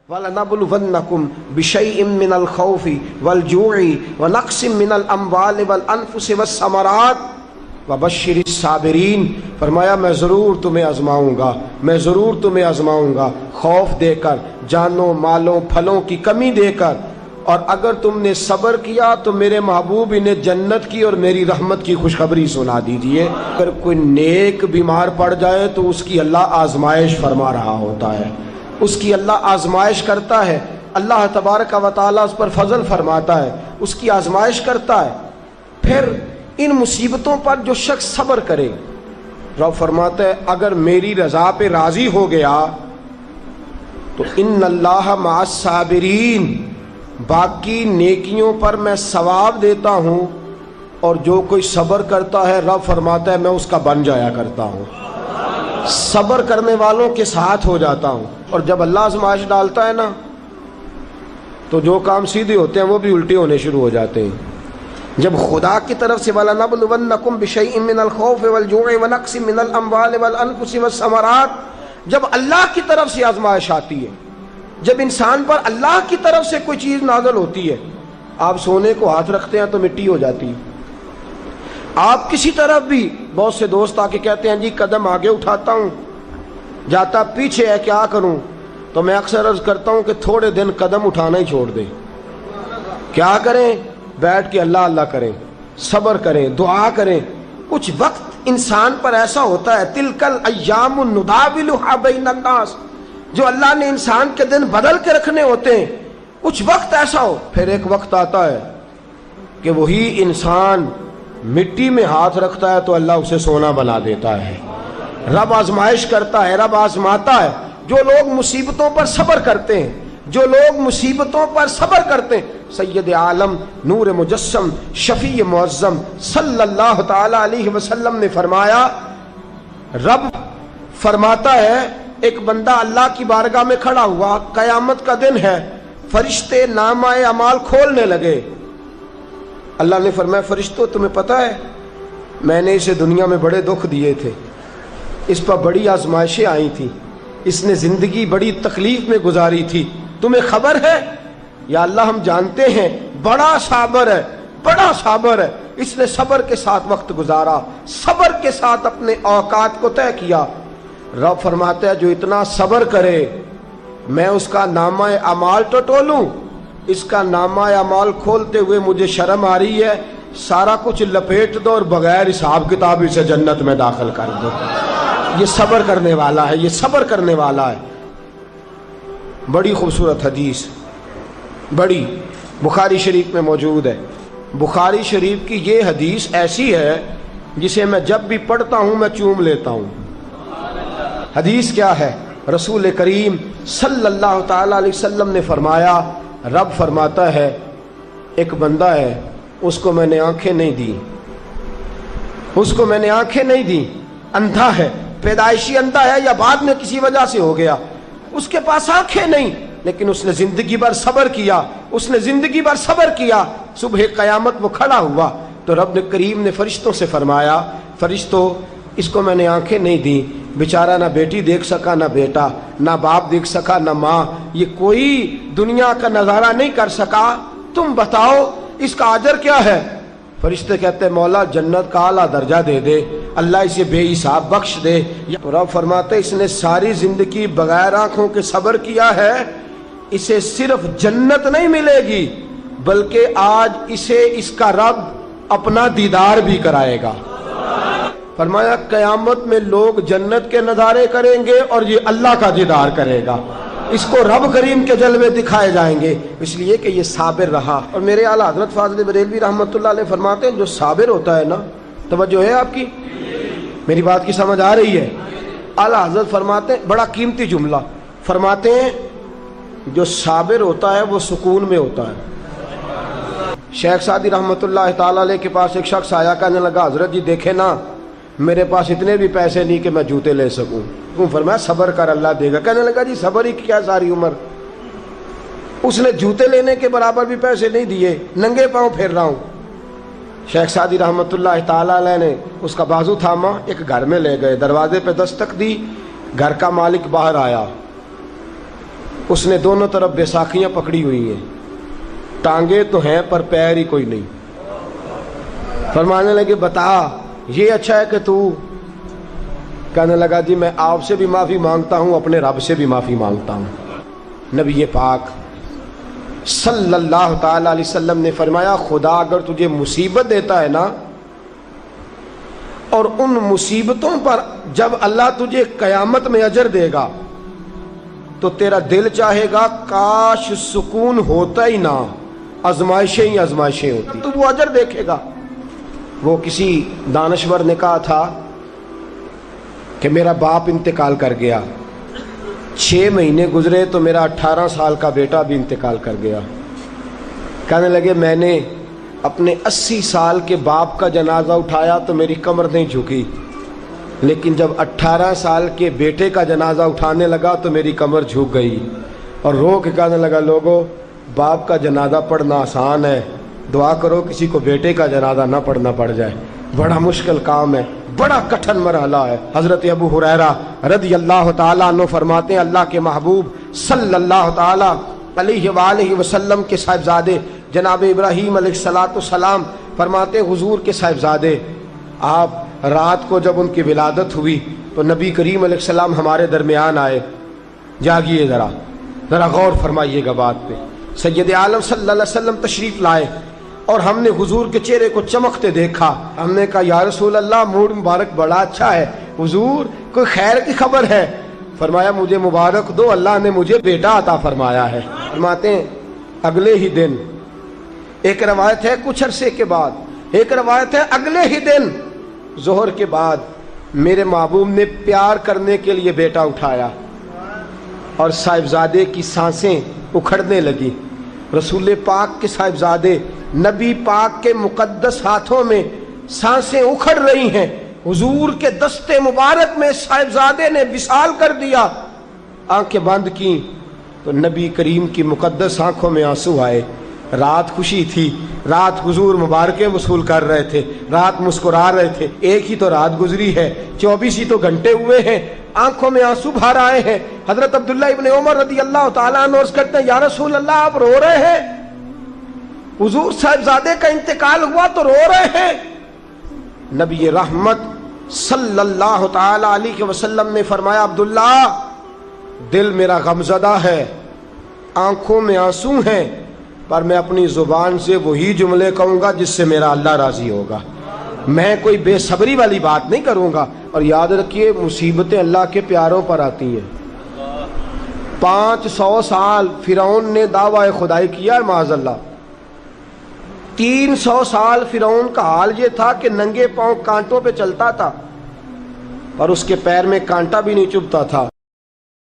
وَلَنَبْلُوَنَّكُمْ بِشَيْءٍ مِّنَ الْخَوْفِ وَالْجُوعِ وَنَقْصٍ مِّنَ الْأَمْوَالِ وَالْأَنفُسِ وَالثَّمَرَاتِ وَبَشِّرِ الصَّابِرِينَ۔ فرمایا میں ضرور تمہیں آزماؤں گا، میں ضرور تمہیں آزماؤں گا، خوف دے کر، جانوں مالوں پھلوں کی کمی دے کر، اور اگر تم نے صبر کیا تو میرے محبوب انہیں جنت کی اور میری رحمت کی خوشخبری سنا دیجئے۔ اگر کوئی نیک بیمار پڑ جائے تو اس کی اللہ آزمائش فرما رہا ہوتا ہے، اس کی اللہ آزمائش کرتا ہے، اللہ تبارک و تعالیٰ اس پر فضل فرماتا ہے، اس کی آزمائش کرتا ہے۔ پھر ان مصیبتوں پر جو شخص صبر کرے، رب فرماتا ہے اگر میری رضا پہ راضی ہو گیا تو ان اللہ مع الصابرین، باقی نیکیوں پر میں ثواب دیتا ہوں، اور جو کوئی صبر کرتا ہے رب فرماتا ہے میں اس کا بن جایا کرتا ہوں، صبر کرنے والوں کے ساتھ ہو جاتا ہوں۔ اور جب اللہ آزمائش ڈالتا ہے نا تو جو کام سیدھے ہوتے ہیں وہ بھی الٹے ہونے شروع ہو جاتے ہیں۔ جب خدا کی طرف سے وَلَنَبْلُوَنَّكُمْ بِشَيْءٍ مِّنَ الْخَوْفِ وَالْجُوعِ وَنَقْصٍ مِّنَ الْأَمْوَالِ وَالْأَنفُسِ وَالثَّمَرَاتِ، جب اللہ کی طرف سے آزمائش آتی ہے، جب انسان پر اللہ کی طرف سے کوئی چیز نازل ہوتی ہے، آپ سونے کو ہاتھ رکھتے ہیں تو مٹی ہو جاتی ہے، آپ کسی طرف بھی، بہت سے دوست آ کے کہتے ہیں جی قدم آگے اٹھاتا ہوں جاتا پیچھے ہے، کیا کروں؟ تو میں اکثر عرض کرتا ہوں کہ تھوڑے دن قدم اٹھانا ہی چھوڑ دیں۔ کیا کریں؟ بیٹھ کے اللہ اللہ کریں، صبر کریں، دعا کریں۔ کچھ وقت انسان پر ایسا ہوتا ہے، تلک الایام نداولها بین الناس، جو اللہ نے انسان کے دن بدل کے رکھنے ہوتے ہیں، کچھ وقت ایسا ہو، پھر ایک وقت آتا ہے کہ وہی انسان مٹی میں ہاتھ رکھتا ہے تو اللہ اسے سونا بنا دیتا ہے۔ رب آزمائش کرتا ہے، رب آزماتا ہے۔ جو لوگ مصیبتوں پر صبر کرتے ہیں، جو لوگ مصیبتوں پر صبر کرتے ہیں، سید عالم نور مجسم شفیع معظم صلی اللہ تعالی علیہ وسلم نے فرمایا، رب فرماتا ہے ایک بندہ اللہ کی بارگاہ میں کھڑا ہوا، قیامت کا دن ہے، فرشتے نامہ اعمال کھولنے لگے۔ اللہ نے فرمایا فرشتوں تمہیں پتہ ہے میں نے اسے دنیا میں بڑے دکھ دیے تھے، اس پر بڑی آزمائشیں آئی تھیں، اس نے زندگی بڑی تکلیف میں گزاری تھی، تمہیں خبر ہے؟ یا اللہ ہم جانتے ہیں، بڑا صابر ہے، بڑا صابر ہے، اس نے صبر کے ساتھ وقت گزارا، صبر کے ساتھ اپنے اوقات کو طے کیا۔ رب فرماتا ہے جو اتنا صبر کرے میں اس کا نامہ اعمال ٹٹولوں، اس کا نامہ اعمال کھولتے ہوئے مجھے شرم آ رہی ہے، سارا کچھ لپیٹ دو اور بغیر حساب کتاب اسے جنت میں داخل کر دو۔ یہ صبر کرنے والا ہے، یہ صبر کرنے والا ہے۔ بڑی خوبصورت حدیث، بڑی، بخاری شریف میں موجود ہے۔ بخاری شریف کی یہ حدیث ایسی ہے جسے میں جب بھی پڑھتا ہوں میں چوم لیتا ہوں۔ حدیث کیا ہے؟ رسول کریم صلی اللہ تعالی علیہ وسلم نے فرمایا، رب فرماتا ہے ایک بندہ ہے، اس کو میں نے آنکھیں نہیں دی، اس کو میں نے آنکھیں نہیں دی، اندھا ہے، پیدائشی اندھا ہے یا بعد میں کسی وجہ سے ہو گیا، اس کے پاس آنکھیں نہیں، لیکن اس نے زندگی بھر صبر کیا، اس نے زندگی بھر صبر کیا۔ صبح قیامت وہ کھڑا ہوا تو رب کریم نے فرشتوں سے فرمایا، فرشتوں اس کو میں نے آنکھیں نہیں دی، بیچارہ نہ بیٹی دیکھ سکا نہ بیٹا، نہ باپ دیکھ سکا نہ ماں، یہ کوئی دنیا کا نظارہ نہیں کر سکا، تم بتاؤ اس کا اجر کیا ہے؟ فرشتے کہتے ہیں مولا جنت کا اعلیٰ درجہ دے دے، اللہ اسے بے حساب بخش دے۔ رب فرماتے اس نے ساری زندگی بغیر آنکھوں کے صبر کیا ہے، اسے صرف جنت نہیں ملے گی بلکہ آج اسے اس کا رب اپنا دیدار بھی کرائے گا۔ فرمایا قیامت میں لوگ جنت کے نظارے کریں گے اور یہ اللہ کا دیدار کرے گا، اس کو رب کریم کے جلوے دکھائے جائیں گے، اس لیے کہ یہ صابر رہا۔ اور میرے اعلیٰ حضرت فاضل بریلوی رحمۃ اللہ علیہ فرماتے ہیں جو صابر ہوتا ہے نا، توجہ ہے آپ کی، میری بات کی سمجھ آ رہی ہے؟ اعلیٰ حضرت فرماتے ہیں بڑا قیمتی جملہ، فرماتے ہیں جو صابر ہوتا ہے وہ سکون میں ہوتا ہے۔ شیخ سعدی رحمۃ اللہ تعالی علیہ کے پاس ایک شخص آیا، کہنے لگا حضرت جی دیکھیں نا میرے پاس اتنے بھی پیسے نہیں کہ میں جوتے لے سکوں۔ فرمایا صبر کر اللہ دے گا۔ کہنے لگا جی صبر ہی کیا ساری عمر، اس نے جوتے لینے کے برابر بھی پیسے نہیں دیے، ننگے پاؤں پھر رہا ہوں۔ شیخ سعدی رحمۃ اللہ تعالی علیہ نے اس کا بازو تھاما، ایک گھر میں لے گئے، دروازے پہ دستک دی، گھر کا مالک باہر آیا، اس نے دونوں طرف بیساکھیاں پکڑی ہوئی ہیں، ٹانگیں تو ہیں پر پیر ہی کوئی نہیں۔ فرمانے لگے بتا یہ اچھا ہے کہ تو؟ کہنے لگا جی میں آپ سے بھی معافی مانگتا ہوں، اپنے رب سے بھی معافی مانگتا ہوں۔ نبی پاک صلی اللہ تعالی علیہ وسلم نے فرمایا خدا اگر تجھے مصیبت دیتا ہے نا، اور ان مصیبتوں پر جب اللہ تجھے قیامت میں اجر دے گا تو تیرا دل چاہے گا کاش سکون ہوتا ہی نہ، آزمائشیں ہی آزمائشیں ہوتی، تو وہ اجر دیکھے گا۔ وہ کسی دانشور نے کہا تھا کہ میرا باپ انتقال کر گیا، 6 مہینے گزرے تو میرا 18 سال کا بیٹا بھی انتقال کر گیا۔ کہنے لگے میں نے اپنے 80 سال کے باپ کا جنازہ اٹھایا تو میری کمر نہیں جھکی، لیکن جب 18 سال کے بیٹے کا جنازہ اٹھانے لگا تو میری کمر جھک گئی، اور رو کے کہنے لگا لوگوں باپ کا جنازہ پڑھنا آسان ہے، دعا کرو کسی کو بیٹے کا جنازہ نہ پڑھنا پڑ جائے، بڑا مشکل کام ہے، بڑا کٹھن مرحلہ ہے۔ حضرت ابو ہریرہ رضی اللہ تعالیٰ عنہ فرماتے ہیں اللہ کے محبوب صلی اللہ تعالیٰ علیہ وآلہ وسلم کے صاحبزادے جناب ابراہیم علیہ السلام فرماتے ہیں حضور کے صاحبزادے آپ رات کو جب ان کی ولادت ہوئی تو نبی کریم علیہ السلام ہمارے درمیان آئے۔ جاگیے ذرا غور فرمائیے گا بات پہ۔ سید عالم صلی اللہ علیہ وسلم تشریف لائے اور ہم نے حضور کے چہرے کو چمکتے دیکھا۔ ہم نے کہا یا رسول اللہ موڈ مبارک بڑا اچھا ہے، حضور کوئی خیر کی خبر ہے؟ فرمایا مجھے مبارک دو، اللہ نے مجھے بیٹا عطا فرمایا ہے۔ فرماتے ہیں اگلے ہی دن، ایک روایت ہے کچھ عرصے کے بعد، ایک روایت ہے اگلے ہی دن ظہر کے بعد میرے محبوب نے پیار کرنے کے لیے بیٹا اٹھایا اور صاحبزادے کی سانسیں اکھڑنے لگی۔ رسول پاک کے صاحبزادے نبی پاک کے مقدس ہاتھوں میں سانسیں اکھڑ رہی ہیں، حضور کے دستے مبارک میں صاحبزادے نے وصال کر دیا۔ آنکھیں بند کی تو نبی کریم کی مقدس آنکھوں میں آنسو آئے۔ رات خوشی تھی، رات حضور مبارکیں وصول کر رہے تھے، رات مسکرا رہے تھے، ایک ہی تو رات گزری ہے، 24 ہی تو گھنٹے ہوئے ہیں، آنکھوں میں آنسو بھر آئے ہیں۔ حضرت عبداللہ ابن عمر رضی اللہ تعالیٰ عنہ عرض کرتے ہیں یا رسول اللہ آپ رو رہے ہیں؟ حضور صاحبزادے کا انتقال ہوا تو رو رہے ہیں؟ نبی رحمت صلی اللہ تعالی علیہ وسلم نے فرمایا عبداللہ دل میرا غمزدہ ہے، آنکھوں میں آنسو ہیں، پر میں اپنی زبان سے وہی جملے کہوں گا جس سے میرا اللہ راضی ہوگا، میں کوئی بے صبری والی بات نہیں کروں گا۔ اور یاد رکھیے مصیبتیں اللہ کے پیاروں پر آتی ہیں۔ 500 سال فرعون نے دعویٰ خدائی کیا ہے معاذ اللہ، 300 سال فرعون کا حال یہ تھا کہ ننگے پاؤں کانٹوں پہ چلتا تھا، پر اس کے پیر میں کانٹا بھی نہیں چبھتا تھا۔